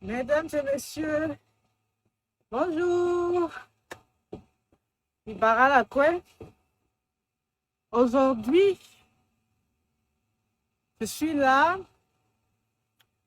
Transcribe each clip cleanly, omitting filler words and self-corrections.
Mesdames et messieurs, bonjour. Ibarra Lacoué. Aujourd'hui, je suis là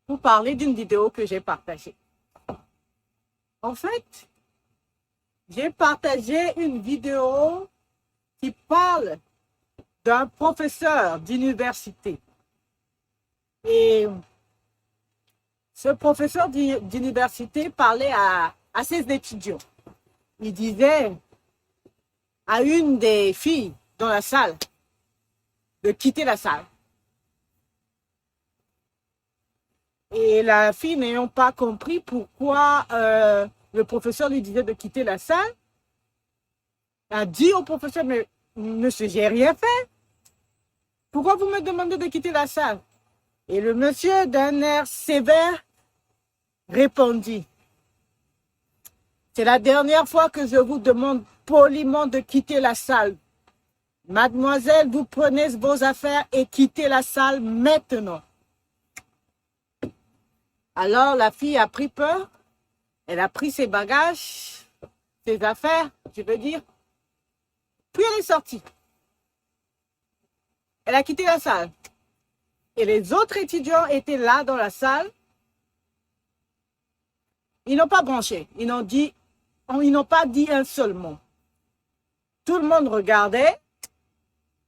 pour parler d'une vidéo que j'ai partagée. En fait, j'ai partagé une vidéo qui parle d'un professeur d'université. Et ce professeur d'université parlait à ses étudiants. Il disait à une des filles dans la salle de quitter la salle. Et la fille n'ayant pas compris pourquoi le professeur lui disait de quitter la salle, a dit au professeur, mais monsieur, j'ai rien fait. Pourquoi vous me demandez de quitter la salle? Et le monsieur, d'un air sévère, répondit, c'est la dernière fois que je vous demande poliment de quitter la salle. Mademoiselle, vous prenez vos affaires et quittez la salle maintenant. Alors la fille a pris peur, elle a pris ses bagages, ses affaires, je veux dire, puis elle est sortie. Elle a quitté la salle. Et les autres étudiants étaient là dans la salle. Ils n'ont pas branché, ils n'ont pas dit un seul mot. Tout le monde regardait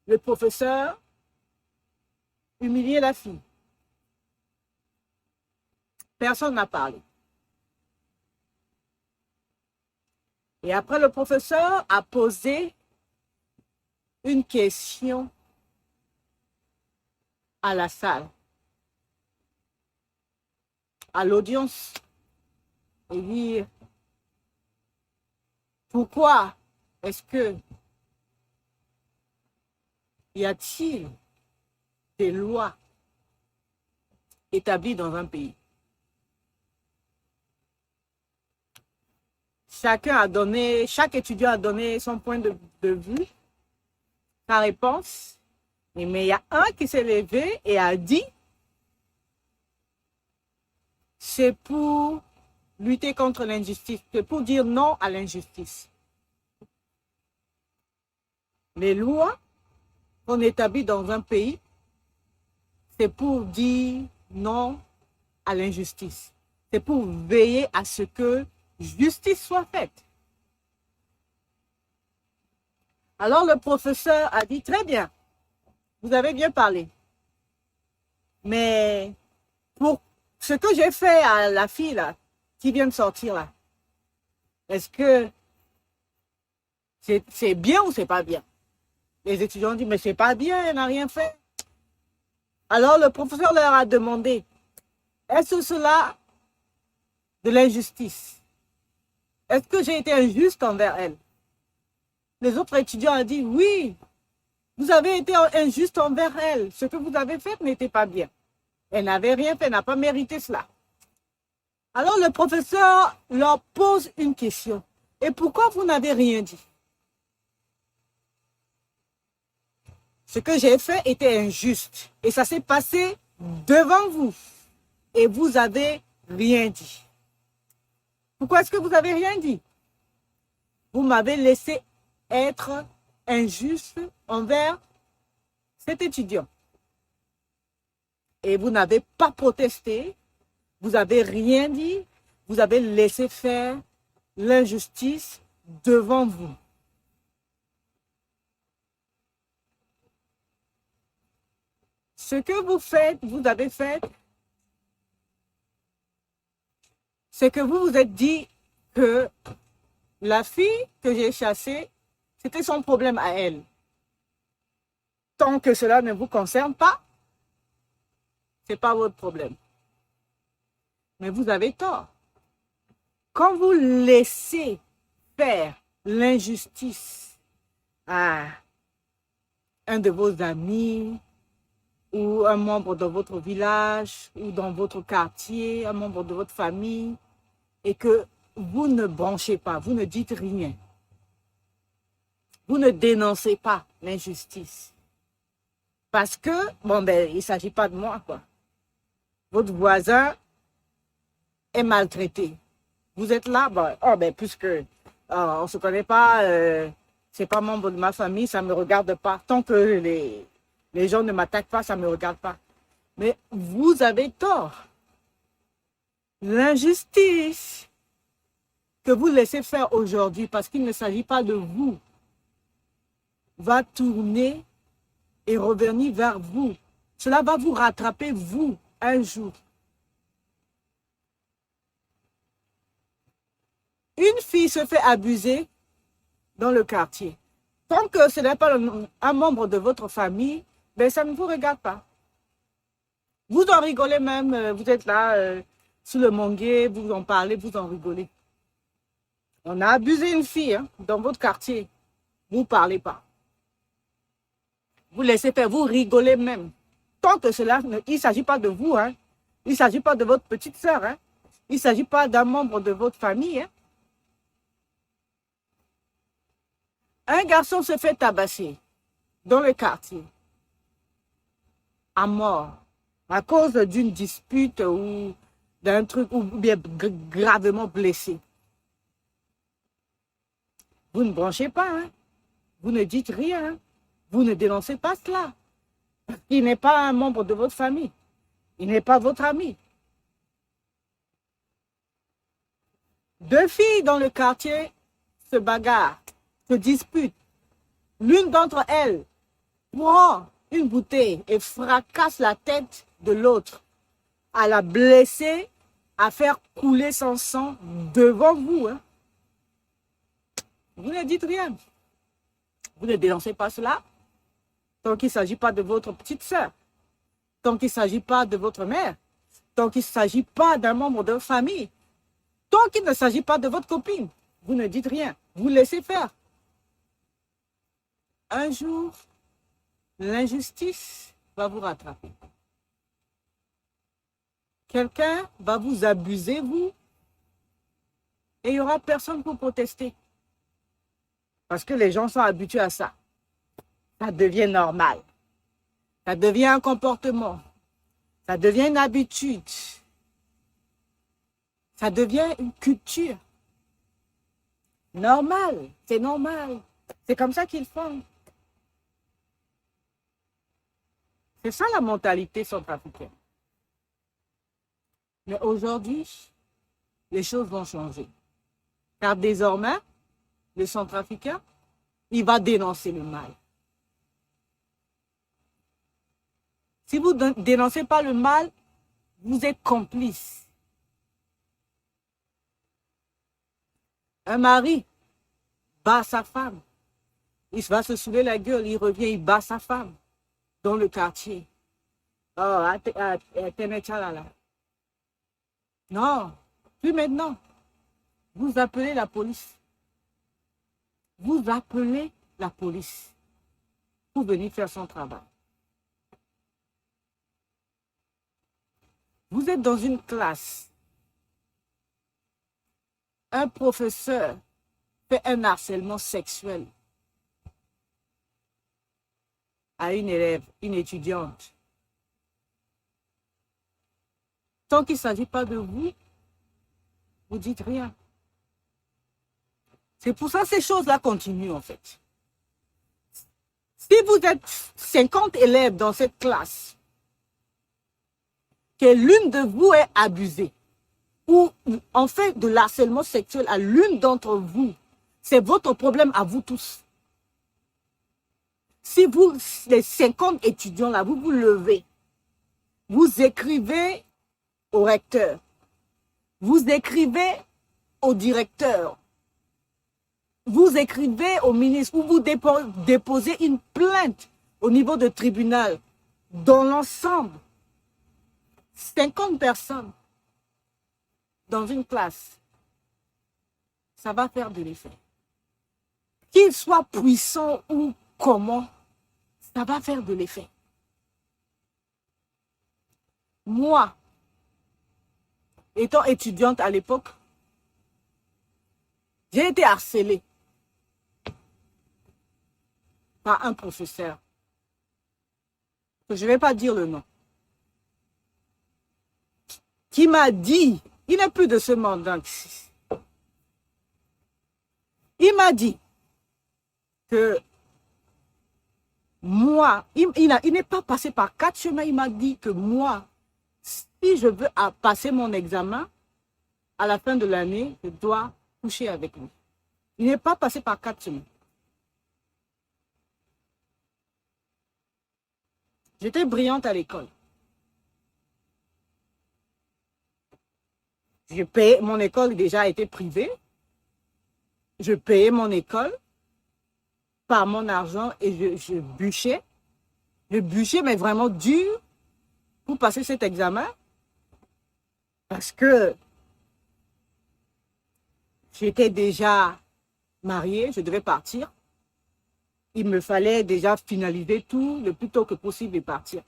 le professeur humilier la fille. Personne n'a parlé. Et après, le professeur a posé une question à la salle, à l'audience, et dire pourquoi est-ce que y a-t-il des lois établies dans un pays? Chaque étudiant a donné son point de vue, sa réponse, mais il y a un qui s'est levé et a dit c'est pour lutter contre l'injustice, c'est pour dire non à l'injustice. Les lois qu'on établit dans un pays, c'est pour dire non à l'injustice. C'est pour veiller à ce que justice soit faite. Alors le professeur a dit, très bien, vous avez bien parlé. Mais pour ce que j'ai fait à la fille là, qui vient de sortir là, est-ce que c'est bien ou c'est pas bien? Les étudiants ont dit, mais c'est pas bien, elle n'a rien fait. Alors le professeur leur a demandé, est-ce cela de l'injustice? Est-ce que j'ai été injuste envers elle? Les autres étudiants ont dit, oui, vous avez été injuste envers elle. Ce que vous avez fait n'était pas bien. Elle n'avait rien fait, elle n'a pas mérité cela. Alors le professeur leur pose une question. Et pourquoi vous n'avez rien dit? Ce que j'ai fait était injuste. Et ça s'est passé devant vous. Et vous avez rien dit. Pourquoi est-ce que vous avez rien dit? Vous m'avez laissé être injuste envers cet étudiant. Et vous n'avez pas protesté, vous n'avez rien dit, vous avez laissé faire l'injustice devant vous. Ce que vous faites, vous avez fait, c'est que vous vous êtes dit que la fille que j'ai chassée, c'était son problème à elle. Tant que cela ne vous concerne pas, ce n'est pas votre problème. Mais vous avez tort. Quand vous laissez faire l'injustice à un de vos amis ou un membre de votre village ou dans votre quartier, un membre de votre famille, et que vous ne branchez pas, vous ne dites rien, vous ne dénoncez pas l'injustice. Parce que, bon, ben, il ne s'agit pas de moi, quoi. Votre voisin est maltraité. Vous êtes là, ben, oh, ben, puisque on ne se connaît pas, c'est pas membre de ma famille, ça ne me regarde pas. Tant que les gens ne m'attaquent pas, ça ne me regarde pas. Mais vous avez tort. L'injustice que vous laissez faire aujourd'hui, parce qu'il ne s'agit pas de vous, va tourner et revenir vers vous. Cela va vous rattraper, vous, un jour. Une fille se fait abuser dans le quartier. Tant que ce n'est pas un membre de votre famille, ben ça ne vous regarde pas. Vous en rigolez même, vous êtes là, sous le manguier, vous en parlez, vous en rigolez. On a abusé une fille dans votre quartier. Vous ne parlez pas. Vous laissez faire, vous rigolez même. Tant que cela, il ne s'agit pas de vous. Il ne s'agit pas de votre petite sœur. Il ne s'agit pas d'un membre de votre famille. Un garçon se fait tabasser dans le quartier, à mort, à cause d'une dispute ou d'un truc, ou bien gravement blessé. Vous ne branchez pas, vous ne dites rien, vous ne dénoncez pas cela. Il n'est pas un membre de votre famille, il n'est pas votre ami. Deux filles dans le quartier se bagarrent, se disputent. L'une d'entre elles prend une bouteille et fracasse la tête de l'autre, à la blesser, à faire couler son sang devant vous. Vous ne dites rien. Vous ne dénoncez pas cela. Tant qu'il ne s'agit pas de votre petite sœur, tant qu'il ne s'agit pas de votre mère, tant qu'il ne s'agit pas d'un membre de votre famille, tant qu'il ne s'agit pas de votre copine, vous ne dites rien. Vous laissez faire. Un jour, l'injustice va vous rattraper. Quelqu'un va vous abuser, vous, et il n'y aura personne pour protester. Parce que les gens sont habitués à ça. Ça devient normal. Ça devient un comportement. Ça devient une habitude. Ça devient une culture. Normal, c'est normal. C'est comme ça qu'ils font. C'est ça la mentalité centrafricaine. Mais aujourd'hui, les choses vont changer. Car désormais, le centrafricain, il va dénoncer le mal. Si vous ne dénoncez pas le mal, vous êtes complice. Un mari bat sa femme. Il va se saouler la gueule, il revient, il bat sa femme dans le quartier. Oh, non, plus maintenant. Vous appelez la police. Vous appelez la police pour venir faire son travail. Vous êtes dans une classe. Un professeur fait un harcèlement sexuel à une élève, une étudiante. Tant qu'il ne s'agit pas de vous, vous dites rien. C'est pour ça que ces choses-là continuent en fait. Si vous êtes 50 élèves dans cette classe, que l'une de vous est abusée, ou en fait de l'harcèlement sexuel à l'une d'entre vous, c'est votre problème à vous tous. Si vous, les 50 étudiants là, vous vous levez, vous écrivez au recteur, vous écrivez au directeur, vous écrivez au ministre ou vous déposez une plainte au niveau du tribunal, dans l'ensemble, 50 personnes dans une classe, ça va faire de l'effet. Qu'il soit puissant ou comment, ça va faire de l'effet. Moi, étant étudiante à l'époque, j'ai été harcelée par un professeur. Je ne vais pas dire le nom. Qui m'a dit Il n'est plus de ce monde. Donc, il m'a dit que moi, il n'est pas passé par 4 chemins. Il m'a dit que moi, si je veux passer mon examen, à la fin de l'année, je dois coucher avec lui. Il n'est pas passé par 4 chemins. J'étais brillante à l'école. Je payais, mon école déjà était privée. Je payais mon école par mon argent et je bûchais. Je bûchais, mais vraiment dur pour passer cet examen. Parce que j'étais déjà mariée, je devais partir. Il me fallait déjà finaliser tout le plus tôt que possible et partir.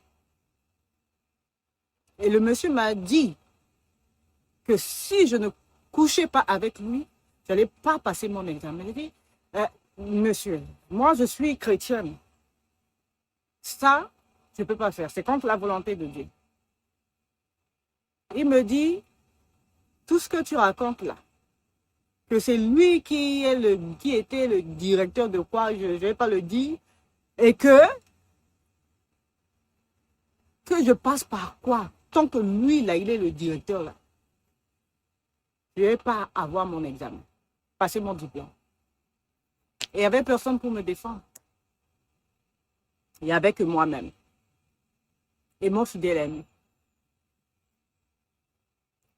Et le monsieur m'a dit que si je ne couchais pas avec lui, je n'allais pas passer mon examen. J'ai dit, monsieur, moi je suis chrétienne. Ça, je ne peux pas faire. C'est contre la volonté de Dieu. Il me dit, tout ce que tu racontes là, que c'est lui qui était le directeur de quoi, je ne vais pas le dire, et que je passe par quoi, tant que lui, là, il est le directeur, là, je ne vais pas avoir mon examen, passer mon diplôme. Et il n'y avait personne pour me défendre. Il n'y avait que moi-même. Et mon fidèle ami,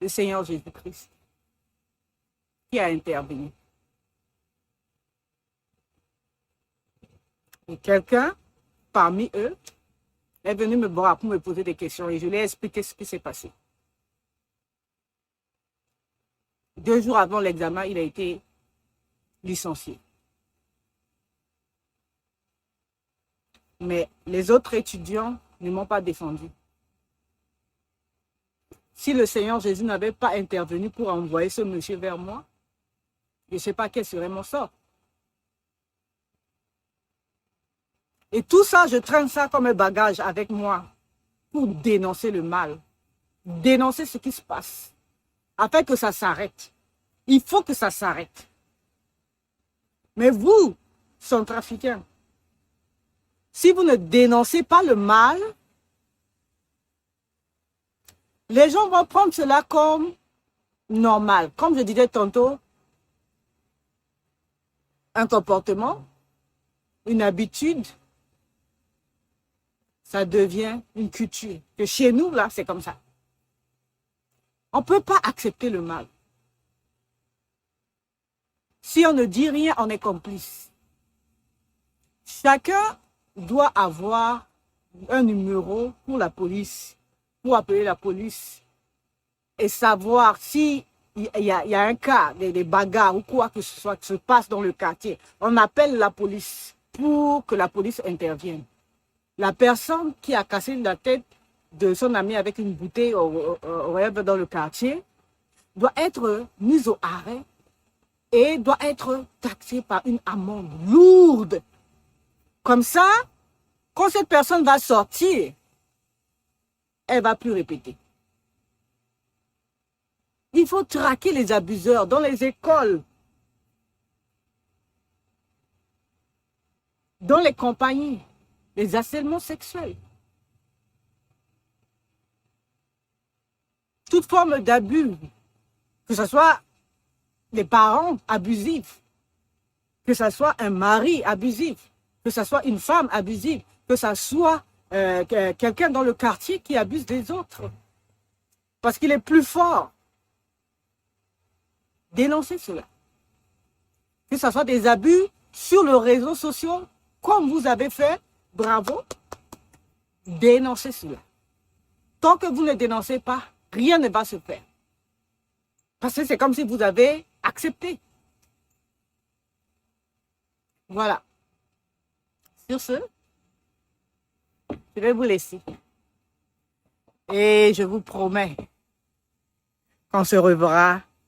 le Seigneur Jésus-Christ, qui a intervenu. Et quelqu'un, parmi eux, est venu me voir pour me poser des questions et je lui ai expliqué ce qui s'est passé. 2 jours avant l'examen, il a été licencié. Mais les autres étudiants ne m'ont pas défendu. Si le Seigneur Jésus n'avait pas intervenu pour envoyer ce monsieur vers moi, je ne sais pas quel serait mon sort. Et tout ça, je traîne ça comme un bagage avec moi pour dénoncer le mal, dénoncer ce qui se passe, afin que ça s'arrête. Il faut que ça s'arrête. Mais vous, centrafricains, si vous ne dénoncez pas le mal, les gens vont prendre cela comme normal. Comme je disais tantôt, un comportement, une habitude, ça devient une culture. Que chez nous, là, c'est comme ça. On ne peut pas accepter le mal. Si on ne dit rien, on est complice. Chacun doit avoir un numéro pour la police, pour appeler la police et savoir si il y a un cas, des bagarres ou quoi que ce soit qui se passe dans le quartier. On appelle la police pour que la police intervienne. La personne qui a cassé la tête de son ami avec une bouteille dans le quartier doit être mise au arrêt et doit être taxée par une amende lourde. Comme ça, quand cette personne va sortir, elle ne va plus répéter. Il faut traquer les abuseurs dans les écoles, dans les compagnies, les harcèlements sexuels. Toute forme d'abus, que ce soit les parents abusifs, que ce soit un mari abusif, que ce soit une femme abusive, que ce soit quelqu'un dans le quartier qui abuse des autres. Parce qu'il est plus fort. Dénoncez cela. Que ce soit des abus sur les réseaux sociaux, comme vous avez fait, bravo. Dénoncez cela. Tant que vous ne dénoncez pas, rien ne va se faire. Parce que c'est comme si vous avez accepté. Voilà. Sur ce, je vais vous laisser. Et je vous promets qu'on se reverra